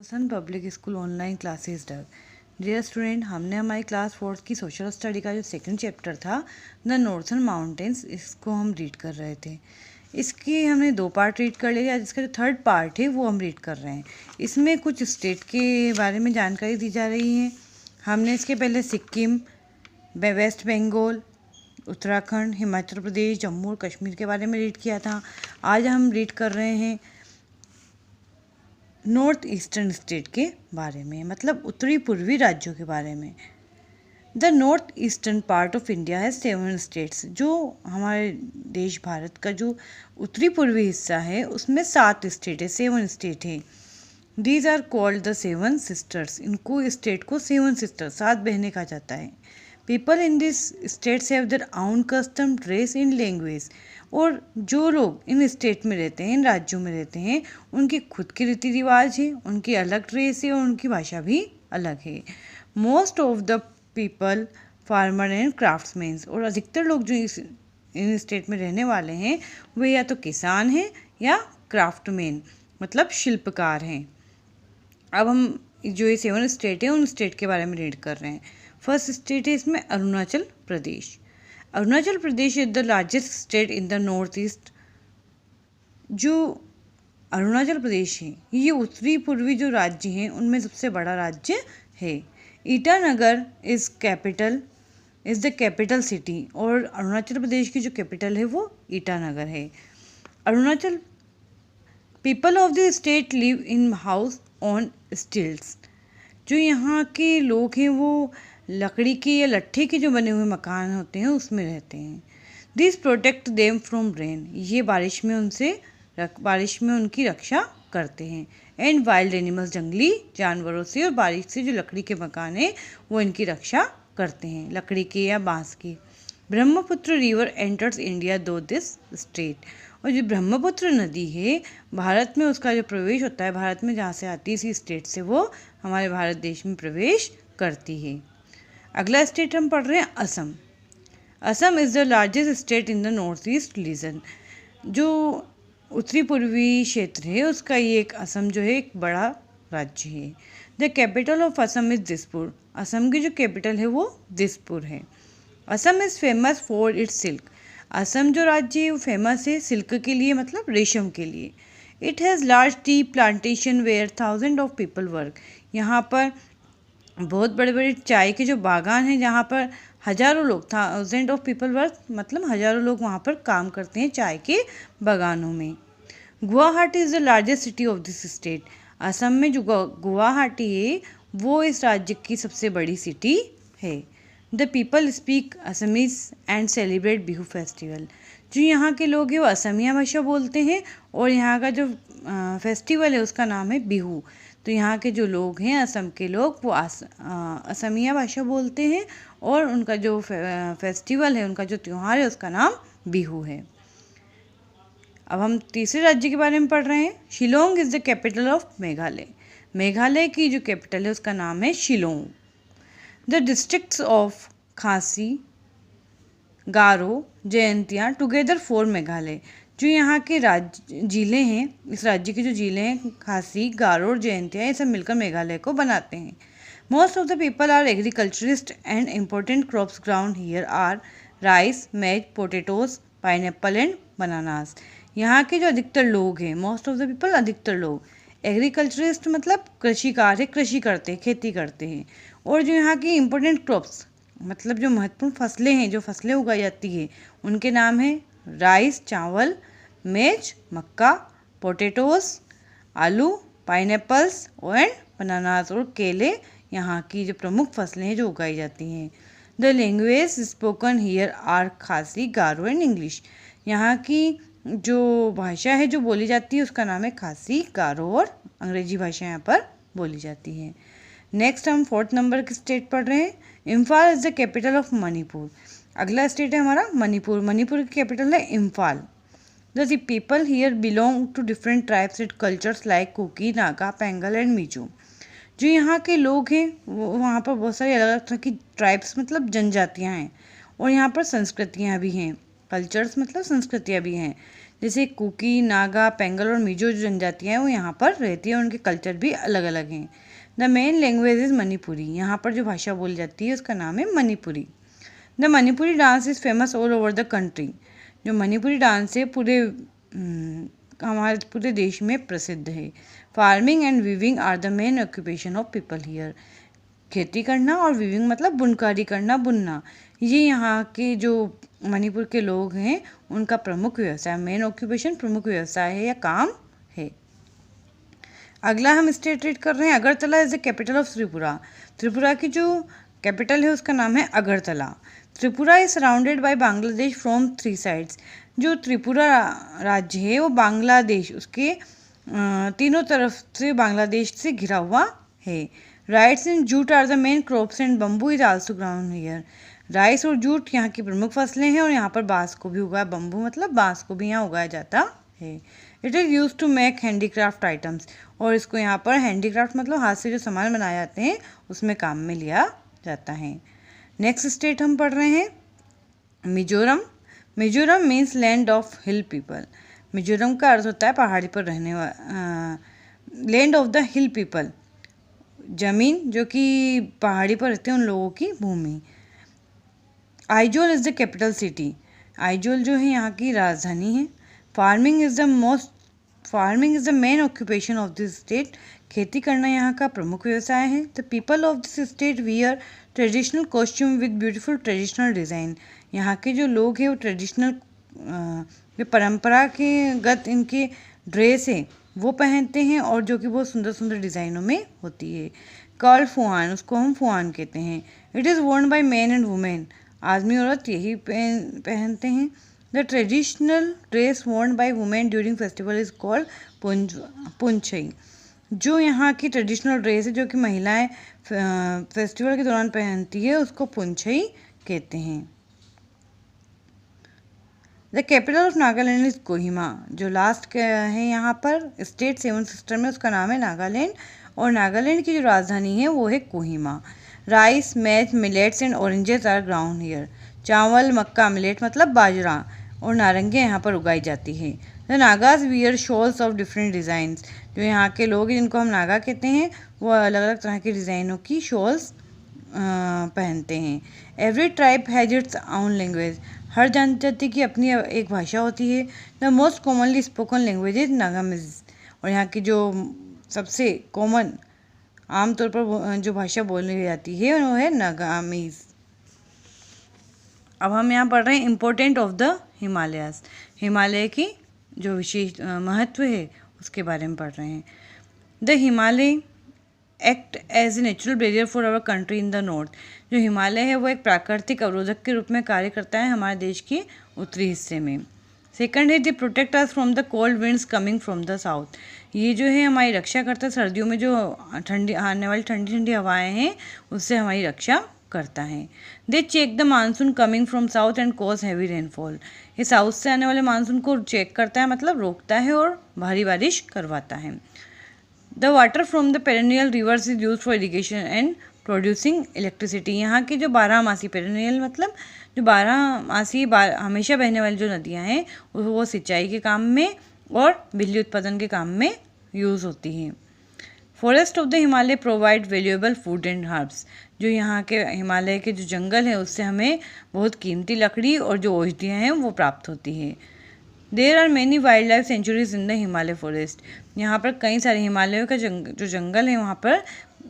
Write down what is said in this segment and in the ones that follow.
सन public school online classes डर। Dear student, हमने हमारी क्लास 4 की सोशल स्टडी का जो सेकंड चैप्टर था द नॉर्थर्न माउंटेन्स, इसको हम रीड कर रहे थे। इसकी हमने 2 पार्ट रीड कर लिए। आज इसका जो थर्ड पार्ट है वो हम रीड कर रहे हैं। इसमें कुछ स्टेट के बारे में जानकारी दी जा रही है। हमने इसके पहले सिक्किम, वेस्ट बंगाल, उत्तराखंड, हिमाचल प्रदेश, जम्मू और कश्मीर के बारे में रीड किया था। आज हम रीड कर रहे हैं नॉर्थ ईस्टर्न स्टेट के बारे में, मतलब उत्तरी पूर्वी राज्यों के बारे में। The north eastern part of India है 7 स्टेट्स। जो हमारे देश भारत का जो उत्तरी पूर्वी हिस्सा है उसमें 7 स्टेट है, 7 स्टेट है। These are called the 7 sisters. इनको स्टेट को 7 सिस्टर, 7 बहनें कहा जाता है। People in this states have their own custom, dress in language. और जो लोग इन स्टेट में रहते हैं, इन राज्यों में रहते हैं, उनकी खुद के रीति रिवाज है, उनकी अलग ड्रेस है और उनकी भाषा भी अलग है। Most of the people farmer and craftsman. और अधिकतर लोग जो इन स्टेट में रहने वाले हैं वे या तो किसान हैं या क्राफ्टमैन, मतलब शिल्पकार हैं। अब हम जो ये 7 स्टेट है उन स्टेट के बारे में रीड कर रहे हैं। फर्स्ट स्टेट है इसमें Arunachal Pradesh. Arunachal Pradesh is the largest state in the north east. जो अरुणाचल प्रदेश है ये उत्तरी पूर्वी जो राज्य हैं उनमें सबसे बड़ा राज्य है। Itanagar is the capital city. और अरुणाचल प्रदेश की जो कैपिटल है वो ईटानगर है। Arunachal people of the state live in house on stilts. जो यहाँ के लोग हैं वो लकड़ी के या लट्ठे के जो बने हुए मकान होते हैं उसमें रहते हैं। This protect them from rain. ये बारिश में उनकी रक्षा करते हैं। एंड वाइल्ड एनिमल्स, जंगली जानवरों से और बारिश से जो लकड़ी के मकान हैं वो इनकी रक्षा करते हैं, लकड़ी के या बांस की। ब्रह्मपुत्र रिवर एंटर्स इंडिया दो दिस स्टेट। और जो ब्रह्मपुत्र नदी है भारत में, उसका जो प्रवेश होता है भारत में, जहाँ से आती है इसी स्टेट से वो हमारे भारत देश में प्रवेश करती है। अगला स्टेट हम पढ़ रहे हैं Assam. Assam is the largest state in the north east region. जो उत्तरी पूर्वी क्षेत्र है उसका ये एक असम जो है एक बड़ा राज्य है। The capital of Assam is Dispur. Assam की जो कैपिटल है वो दिसपुर है। Assam is famous for its silk. Assam जो राज्य है वो फेमस है सिल्क के लिए, मतलब रेशम के लिए। It has large tea plantation where thousand of people work. यहाँ पर बहुत बड़े बड़े चाय के जो बागान हैं जहाँ पर हज़ारों लोग, थाउजेंड ऑफ पीपल वर्क, मतलब हज़ारों लोग वहाँ पर काम करते हैं चाय के बागानों में। Guwahati is the largest city of this state. Assam में जो गुवाहाटी है वो इस राज्य की सबसे बड़ी सिटी है। The people speak Assamese and celebrate Bihu festival. जो यहाँ के लोग हैं वो असमिया भाषा बोलते हैं और यहाँ का जो फेस्टिवल है उसका नाम है बिहू। तो यहाँ के जो लोग हैं असम के लोग वो असमिया भाषा बोलते हैं और उनका जो फेस्टिवल है, उनका जो त्यौहार है उसका नाम बिहू है। अब हम तीसरे राज्य के बारे में पढ़ रहे हैं। Shillong is the capital of Meghalaya. Meghalaya की जो कैपिटल है उसका नाम है Shillong. The districts of Khasi, Garo, Jaintia together for Meghalaya. जो यहाँ के जिले हैं, इस राज्य के जो जिले हैं खासी, गारो और जयंतिया, ये सब मिलकर मेघालय को बनाते हैं। Most of the people are agriculturist and important crops ground here are rice, maize, potatoes, pineapple and bananas. यहाँ के जो अधिकतर लोग हैं, मोस्ट ऑफ द पीपल, अधिकतर लोग, एग्रीकल्चरिस्ट मतलब कृषिकार है, कृषि करते हैं, खेती करते हैं। और जो यहाँ की इम्पोर्टेंट क्रॉप्स मतलब जो महत्वपूर्ण फसलें हैं, जो फसलें उगाई जाती है, उनके नाम है राइस, चावल, मेज, मक्का, पोटैटोज, आलू, पाइनएप्पल्स एंड बनानास। और केले यहाँ की जो प्रमुख फसलें हैं जो उगाई जाती हैं। The language spoken here are Khasi, Garo and English. यहाँ की जो भाषा है जो बोली जाती है उसका नाम है खासी, गारो और अंग्रेजी भाषा यहाँ पर बोली जाती है। नेक्स्ट हम 4th नंबर के स्टेट पढ़ रहे हैं। Imphal is the capital of Manipur. अगला स्टेट है हमारा मणिपुर। मणिपुर की कैपिटल है Imphal. The people here belong to different tribes and cultures like Kuki, Naga, Pangal and Mizo. जो यहाँ के लोग हैं वो वहाँ पर बहुत सारी अलग अलग तरह की ट्राइब्स मतलब जनजातियाँ हैं और यहाँ पर संस्कृतियाँ भी हैं। कल्चर्स मतलब संस्कृतियाँ भी हैं। जैसे कुकी, नागा, पेंगल और मिजो जो जनजातियाँ हैं वो यहाँ पर रहती हैं, उनके कल्चर भी अलग अलग हैं। The main language is Manipuri, यहाँ पर जो भाषा बोली जाती है उसका नाम है Manipuri. The Manipuri dance is famous all over the country, जो मणिपुरी डांस है हमारे पूरे देश में प्रसिद्ध है। Farming and weaving are the main occupation of people here, खेती करना और वीविंग मतलब बुनकारी करना, बुनना, ये यहाँ के जो मणिपुर के लोग हैं उनका प्रमुख व्यवसाय, मेन ऑक्यूपेशन प्रमुख व्यवसाय है या काम है। अगला हम स्टेट रीड कर रहे हैं, Agartala is the capital of Tripura. Tripura की जो कैपिटल है उसका नाम है Agartala. Tripura is surrounded by Bangladesh from 3 sides, जो त्रिपुरा राज्य है वो बांग्लादेश उसके तीनों तरफ से बांग्लादेश से घिरा हुआ है। Rice and jute are the main crops and bamboo is also ground here. Rice और जूट यहाँ की प्रमुख फसलें हैं और यहाँ पर बांस को भी उगाया, बम्बू मतलब बांस को भी यहाँ उगाया जाता है। It is use to make handicraft items, और इसको यहाँ पर हैंडीक्राफ्ट मतलब हाथ से जो सामान बनाए जाते हैं उसमें काम में लिया जाता है। नेक्स्ट स्टेट हम पढ़ रहे हैं Mizoram. Mizoram means land of hill people. Mizoram का अर्थ होता है पहाड़ी पर रहने वाला, land of the hill people, जमीन जो कि पहाड़ी पर रहते हैं उन लोगों की भूमि। Aizawl is the capital city, Aizawl जो है यहाँ की राजधानी है। Farming is the main occupation of this state, खेती करना यहाँ का प्रमुख व्यवसाय है। The people of this state wear traditional costume with beautiful traditional design, यहाँ के जो लोग हैं वो ट्रेडिशनल जो परंपरा के गत इनके ड्रेस है वो पहनते हैं और जो कि बहुत सुंदर सुंदर डिज़ाइनों में होती है। कर्ल फुआन, उसको हम फुआन कहते हैं। It is worn by man and women, आदमी औरत यही पहनते हैं। The traditional dress worn by women during festival is called puanchei, जो यहाँ की ट्रेडिशनल ड्रेस है जो कि महिलाएं फेस्टिवल के दौरान पहनती है उसको पुंछई कहते हैं। The capital of Nagaland is Kohima, जो लास्ट है यहाँ पर स्टेट 7 सिस्टर में उसका नाम है नागालैंड, और नागालैंड की जो राजधानी है वो है Kohima. Rice, maize, millets and oranges are ground here, चावल, मक्का, मिलेट मतलब बाजरा और नारंगी यहाँ पर उगाई जाती है। The Nagas wear shawls of different designs, जो यहाँ के लोग जिनको हम नागा कहते हैं वो अलग अलग तरह के डिज़ाइनों की शॉल्स पहनते हैं। Every tribe has its own language, हर जनजाति की अपनी एक भाषा होती है। The most commonly spoken language is Nagamese, और यहाँ की जो सबसे कॉमन आमतौर पर जो भाषा बोली जाती है वो है नागामीज। अब हम यहाँ पढ़ रहे हैं important of the Himalayas, Himalaya की जो विशेष महत्व है उसके बारे में पढ़ रहे हैं। The Himalaya act as a natural barrier for our country in the north, जो हिमालय है वो एक प्राकृतिक अवरोधक के रूप में कार्य करता है हमारे देश के उत्तरी हिस्से में। सेकंड है they protect us from the cold winds coming from the south, ये जो है हमारी रक्षा करता है, सर्दियों में जो ठंडी आने वाली ठंडी ठंडी हवाएं हैं उससे हमारी रक्षा करता है। They check the monsoon coming from south and cause heavy rainfall, ये साउथ से आने वाले मानसून को चेक करता है मतलब रोकता है और भारी बारिश करवाता है। The water from the perennial reverse is use for irrigation and producing electricity, यहाँ की जो 12 पेरेनियल मतलब जो 12 हमेशा बहने वाली जो नदियाँ हैं वो सिंचाई के काम में और बिजली उत्पादन के काम में यूज़ होती हैं। Forest of the Himalaya provide valuable food and herbs, जो यहाँ के हिमालय के जो जंगल हैं उससे हमें बहुत कीमती लकड़ी और जो औषधियाँ हैं वो प्राप्त होती है। There are many wild life sanctuaries in the Himalaya forest, यहाँ पर कई सारे हिमालयों का जो जंगल है वहाँ पर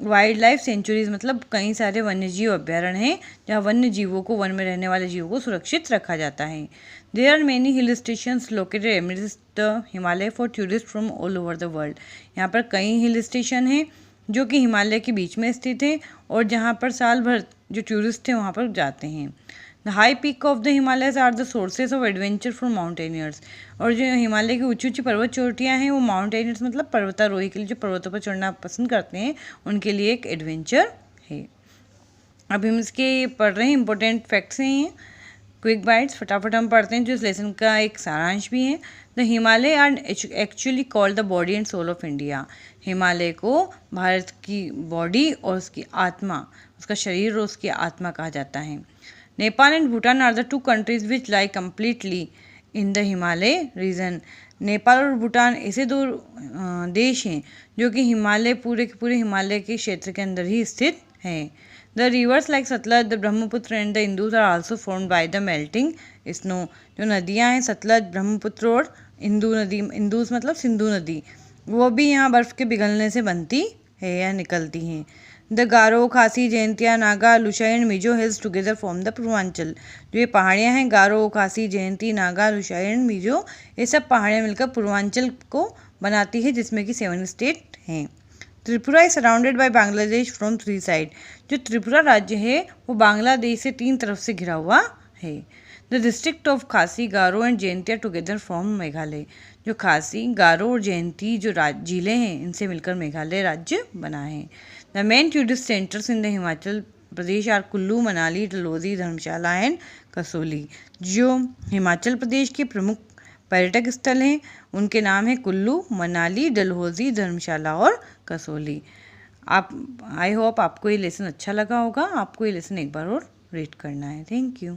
वाइल्ड लाइफ सेंचुरीज मतलब कई सारे वन्यजीव अभ्यारण्य हैं जहाँ वन्य जीवों को, वन में रहने वाले जीवों को सुरक्षित रखा जाता है। There are many hill stations located amidst the Himalaya for tourist from all over the world, यहाँ पर कई हिल स्टेशन हैं जो कि हिमालय के बीच में स्थित है और जहाँ पर साल भर जो टूरिस्ट हैं वहाँ पर जाते हैं। The high peak of the Himalayas are the sources of adventure for mountaineers, और जो हिमालय की ऊंची ऊंची पर्वत चोटियाँ हैं वो माउंटेनियर्स मतलब पर्वतारोही के लिए जो पर्वतों पर चढ़ना पसंद करते हैं उनके लिए एक एडवेंचर है। अभी हम इसके पढ़ रहे हैं इंपॉर्टेंट फैक्ट्स हैं ये क्विक बाइट्स, फटाफट हम पढ़ते हैं जो इस लेसन का एक सारांश भी है। The Himalaya are actually called the body and soul of India, Himalaya को भारत की बॉडी और उसकी आत्मा, उसका शरीर और उसकी आत्मा कहा जाता है। Nepal and Bhutan are the 2 countries which lie completely in the Himalaya region. Nepal और भूटान ऐसे दो देश हैं जो कि हिमालय पूरे के पूरे हिमालय के क्षेत्र के अंदर ही स्थित हैं। The rivers like Sutlej, the Brahmaputra and the Indus are also formed by the melting snow. जो नदियाँ हैं सतलज, ब्रह्मपुत्र और इंदु नदी, इंदुज मतलब सिंधु नदी, वो भी यहाँ बर्फ़ के पिघलने से बनती है या निकलती हैं। द गारो, खासी, Jaintia, Naga, Lushai and Mizo hills together form the Purvanchal. जो ये पहाड़ियाँ हैं गारो, खासी, जयंती, नागा, लुशाई एंड मिजो, ये सब पहाड़ियाँ मिलकर पूर्वांचल को बनाती है जिसमें कि 7 स्टेट हैं। Tripura is surrounded by Bangladesh from 3 side. जो त्रिपुरा राज्य है वो बांग्लादेश से 3 तरफ से घिरा हुआ है। The district of Khasi, Garo and Jaintia together form Meghalaya. जो खासी, गारो और जयंती जो जिले हैं इनसे मिलकर मेघालय राज्य बना है। The main tourist centers in the Himachal Pradesh are Kullu, Manali, Dalhousie, Dharamshala and Kasauli. जो हिमाचल प्रदेश के प्रमुख पर्यटक स्थल हैं उनके नाम है कुल्लू, मनाली, डलहौजी, धर्मशाला और कसोली। आप आई होप आपको ये लेसन अच्छा लगा होगा। आपको ये लेसन एक बार और रीड करना है। Thank you.